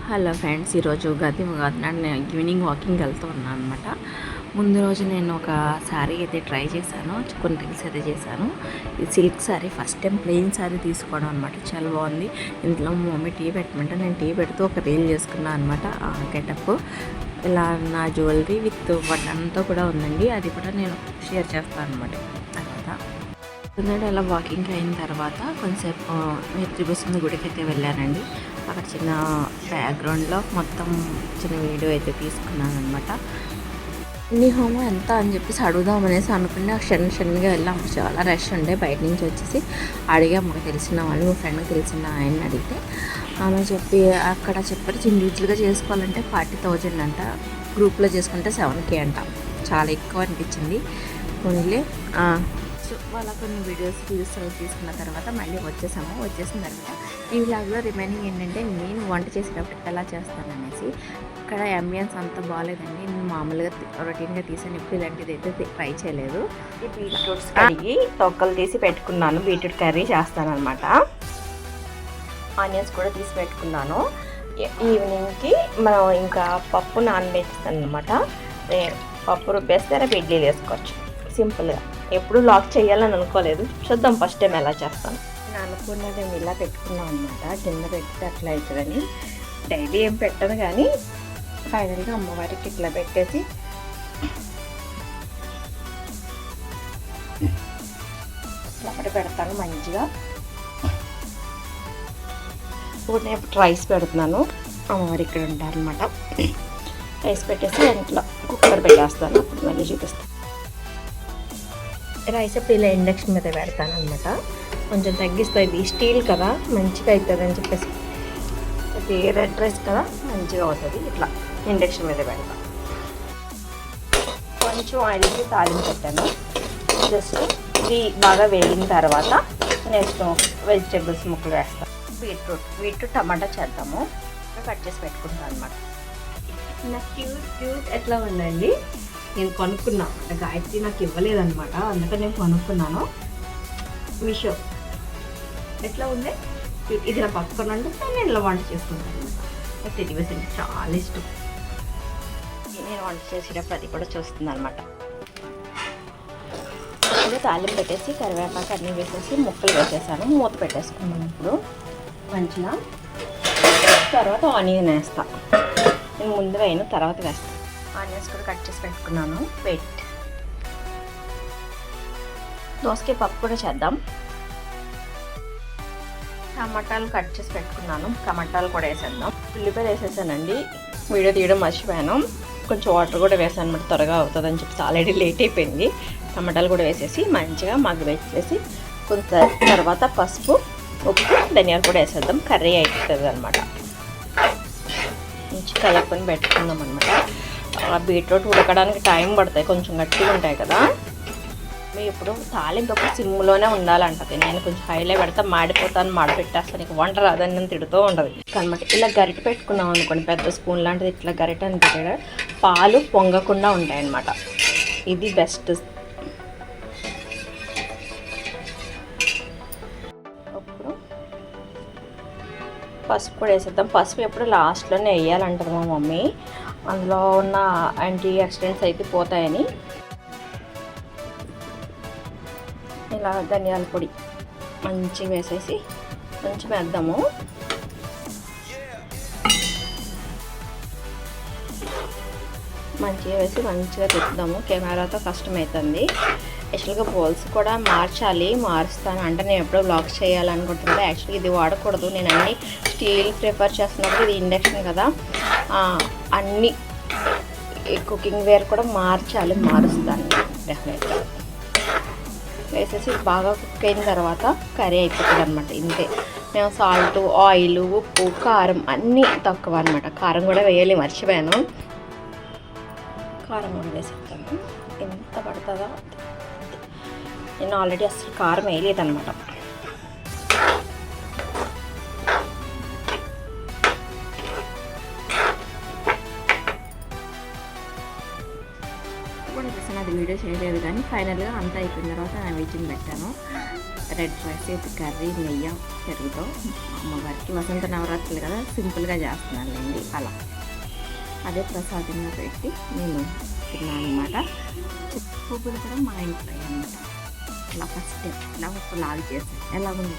Hello friends, ఈరోజు ఉగాది నాడు నేను ఈవినింగ్ వాకింగ్ వెళ్తూ ఉన్నాను అనమాట. ముందు రోజు నేను ఒక శారీ అయితే ట్రై చేశాను, కొన్ని రీల్స్ అయితే చేశాను. ఇది silk sari, first time plain sari తీసుకోవడం అనమాట. చాలా బాగుంది. ఇంట్లో మా మమ్మీ టీ పెట్టమంటే నేను టీ పెడుతూ ఒక రీల్ చేసుకున్నాను అనమాట. ఆ గెటప్ ఇలా నా జ్యువెలరీ విత్ వడ్డంతో కూడా ఉందండి, అది కూడా నేను షేర్ చేస్తాను అనమాట. తర్వాత అలా వాకింగ్ అయిన తర్వాత కొంచెంసేపు త్రిబుసుంది గుడికి అయితే వెళ్ళానండి. అక్కడ చిన్న బ్యాక్గ్రౌండ్లో మొత్తం చిన్న వీడియో అయితే తీసుకున్నాను అనమాట. నీ హోమం ఎంత అని చెప్పేసి అడుగుదామనేసి అనుకుని క్షణంగా వెళ్ళాం. చాలా రష్ ఉండే. బయట నుంచి వచ్చేసి అడిగా, మాకు తెలిసిన వాళ్ళు, మా ఫ్రెండ్కి తెలిసిన ఆయన్ని అడిగితే ఆమె అక్కడ చెప్పారు ఇండివిజువల్గా చేసుకోవాలంటే 40,000 అంట, గ్రూప్లో చేసుకుంటే 7K అంట. చాలా ఎక్కువ అనిపించింది. ఓన్లీ వాళ్ళ కొన్ని వీడియోస్ తీసుకున్న తర్వాత మళ్ళీ వచ్చేసిన తర్వాత ఈ వ్లాగ్లో రిమైనింగ్ ఏంటంటే నేను వంట చేసేటప్పుడు ఎలా చేస్తాననేసి. ఇక్కడ అంబియన్స్ అంత బాగాలేదండి, నేను మామూలుగా రొటీన్గా తీసాను, ఇప్పుడు ఇలాంటిది అయితే ట్రై చేయలేదు. ఈ బీట్రూట్స్ కడిగి తొక్కలు తీసి పెట్టుకున్నాను, బీట్రూట్ కర్రీ చేస్తానన్నమాట. ఆనియన్స్ కూడా తీసి పెట్టుకున్నాను. ఈవినింగ్కి మనం ఇంకా పప్పు నానబెట్టిస్తాను అనమాట. పప్పు రుబ్బేస్తే రేపు ఇడ్లీలు వేసుకోవచ్చు సింపుల్గా. ఎప్పుడు లాక్ చేయాలని అనుకోలేదు, చూద్దాం ఫస్ట్ టైం ఎలా చేస్తాను. నేను అనుకున్నది మేము ఇలా పెట్టుకున్నాం అనమాట, కింద పెడితే అట్లా అవుతుందని. డైలీ ఏం పెట్టదు కానీ ఫైనల్గా అమ్మవారికి ఇట్లా పెట్టేసి అప్పుడు పెడతాను మంచిగా. ఇప్పుడు నేను రైస్ పెడుతున్నాను, అమ్మవారి ఇక్కడ ఉంటారనమాట. రైస్ పెట్టేసి ఇంట్లో కుక్కర్ పెట్టేస్తాను, అప్పుడు మళ్ళీ చూపిస్తాను. రైస్ అప్పుడు ఇలా ఇండక్షన్ మీద పెడతాను అనమాట. కొంచెం తగ్గిస్తుంది, స్టీల్ కదా మంచిగా అవుతుంది అని చెప్పేసి. అది రెడ్ రైస్ కదా మంచిగా అవుతుంది. ఇట్లా ఇండక్షన్ మీద పెడతాను. కొంచెం ఆయిల్కి తాలింపు పెట్టాను. జస్ట్ ఇది బాగా వేగిన తర్వాత నెక్స్ట్ వెజిటేబుల్స్ ముక్కలు వేస్తాను. బీట్రూట్ టమాటా చేద్దాము. కట్ చేసి పెట్టుకుంటాను అనమాట. నాకు క్యూట్ ఎట్లా ఉందండి. నేను కొనుక్కున్నా, గాయత్రి నాకు ఇవ్వలేదన్నమాట, అందుకని నేను కొనుక్కున్నాను మీషో. ఎట్లా ఉంది ఇది నా పక్కన ఉంటే నేను ఇలా వంట చేసుకుంటాను అనమాట. నాకు టెడ్డీబేర్స్ అంటే చాలా ఇష్టం. నేను వంట చేసేటప్పుడు అది కూడా చూస్తుంది అనమాట. ఇప్పుడు తాలింపు పెట్టేసి కరివేపాకు అన్నీ వేసేసి ముక్కలు వేసేసాను, మూత పెట్టేసుకున్నాను. ఇప్పుడు మంచిగా తర్వాత ఆనియన్ వేస్తాను. నేను ముందు వేయను, తర్వాత వేస్తాను. ఆనియన్స్ కూడా కట్ చేసి పెట్టుకున్నాను. దోసకాయ పప్పు కూడా చేద్దాం. టమాటాలు కట్ చేసి పెట్టుకున్నాను, టమాటాలు కూడా వేసేద్దాం. ఉల్లిపాయలు వేసేసానండి, వీడియో తీయడం మర్చిపోయాను. కొంచెం వాటర్ కూడా వేసాను అనమాట, త్వరగా అవుతుందని చెప్పి. ఆల్రెడీ లేట్ అయిపోయింది. టమాటాలు కూడా వేసేసి మంచిగా మగ్గబెట్టేసి కొంచెం తర్వాత పసుపు, ఉప్పు, ధనియాలు కూడా వేసేద్దాం. కర్రీ అయిపోతుంది అనమాట. మంచి కలుపుకొని పెట్టుకుందాం అనమాట. బీట్రూట్ ఉడకడానికి టైం పడతాయి, కొంచెం గట్టిగా ఉంటాయి కదా. మీరు ఇప్పుడు తాలింపు సిమ్లోనే ఉండాలంటది. నేను కొంచెం హైలో పెడతా, మాడిపెట్టేస్తాను. నీకు వంట రాదని నేను తిడుతూ ఉండదు అనమాట. ఇలా గరిటె పెట్టుకున్నాం అనుకోండి, పెద్ద స్పూన్ లాంటిది ఇట్లా గరిటె అని పెట్టాడు, పాలు పొంగకుండా ఉంటాయన్నమాట. ఇది బెస్ట్. అప్పుడు పసుపు కూడా వేసేద్దాం. పసుపు ఎప్పుడు లాస్ట్లోనే వేయాలంటారు మా మమ్మీ, అందులో ఉన్న యాంటీ ఆక్సిడెంట్స్ అయితే పోతాయని. ఇలా ధనియాల పొడి మంచిగా వేసేసి కొంచెం వేద్దాము. మంచిగా వేసి మంచిగా తిప్పుదాము. కెమెరాతో కష్టమవుతుంది. యాక్చువల్గా బౌల్స్ కూడా మారుస్తాను అంటే నేను ఎప్పుడో బ్లాగ్ చేయాలనుకుంటున్నాను. యాక్చువల్గా ఇది వాడకూడదు, నేను అన్నీ స్టీల్ ప్రిఫర్ చేస్తున్నప్పుడు, ఇది ఇండక్షన్ కదా, అన్నీ కుకింగ్ వేర్ కూడా మారుస్తాను డెఫినెట్గా. వేసేసి బాగా కుక్ అయిన తర్వాత కర్రీ అయిపోతుంది అనమాట. ఇంతే. మేము సాల్ట్, ఆయిల్, ఉప్పు, కారం అన్నీ తక్కువ అనమాట. కారం కూడా వేయాలి, మర్చిపోయాను. కారం కూడా వేసేస్తాను, ఎంత పడుతుందో. నేను ఆల్రెడీ అసలు కారం వేయలేదన్నమాట. కానీ అది వీడియో చేయలేదు. కానీ ఫైనల్గా అంతా అయిపోయిన తర్వాత నైవేద్యం పెట్టాను. రెడ్ రైస్ విత్ కర్రీ, నెయ్యి, పెరుగుతో అమ్మవారికి వసంత నవరాత్రులు కదా సింపుల్గా చేస్తున్నానులేండి. అలా అదే ప్రసాదంగా పెట్టి నేను తిన్నాను అనమాట. పువ్వులు కూడా మా ఇంట్లో అనమాట. ఇలా ఫస్ట్ ఇలా ఒక లాగు చేశాను. ఎలా ఉంది?